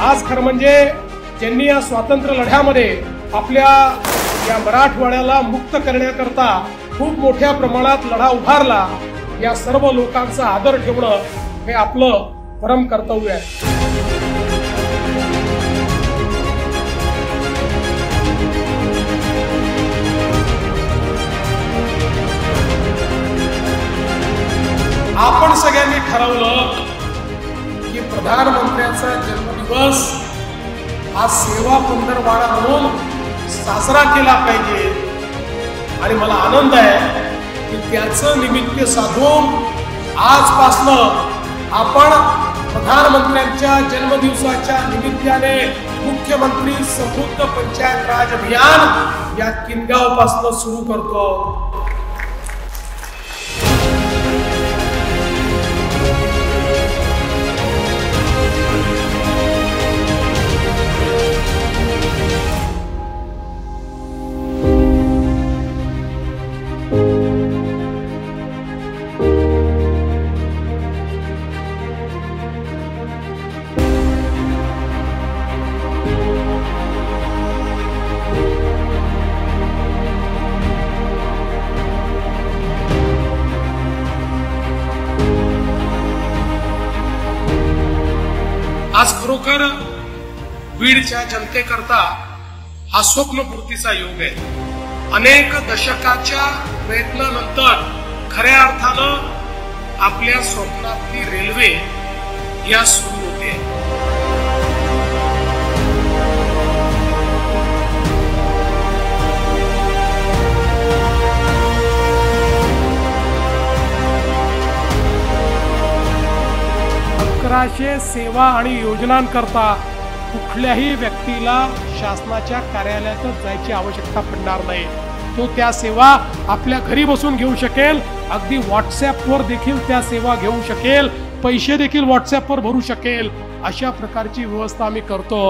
आज खरं म्हणजे ज्यांनी या स्वातंत्र्य लढ्यामध्ये आपल्या या मराठवाड्याला मुक्त करण्याकरता खूप मोठ्या प्रमाणात लढा उभारला, या सर्व लोकांचा आदर ठेवणं हे आपलं परम कर्तव्य आहे. आपण सगळ्यांनी ठरवलं की प्रधानमंत्र्यांचा जन्मदिवस हा सेवा पंधरवडा म्हणून साजरा केला पाहिजे. आणि मला आनंद आहे की त्याचं निमित्त साधून आजपासनं आपण प्रधानमंत्र्यांच्या जन्मदिवसाच्या निमित्ताने मुख्यमंत्री समृद्ध पंचायत राज अभियान या किनगाव पासून सुरू करतो. आज खरोखर बीडच्या जनतेकरता हा स्वप्नपूर्तीचा योग आहे. अनेक दशकाच्या प्रयत्नानंतर खऱ्या अर्थानं आपल्या स्वप्नातली रेल्वे या सुरू होते. सेवा आणि योजनांकरता कुठल्याही व्यक्तीला शासनाच्या कार्यालयातच जायची आवश्यकता पडणार नाही. तो त्या सेवा आपल्या घरी बसून घेऊ शकेल. अगदी व्हॉट्सॲपवर देखील त्या सेवा घेऊ शकेल. पैसे देखील व्हॉट्सॲपवर भरू शकेल. अशा प्रकारची व्यवस्था आम्ही करतो.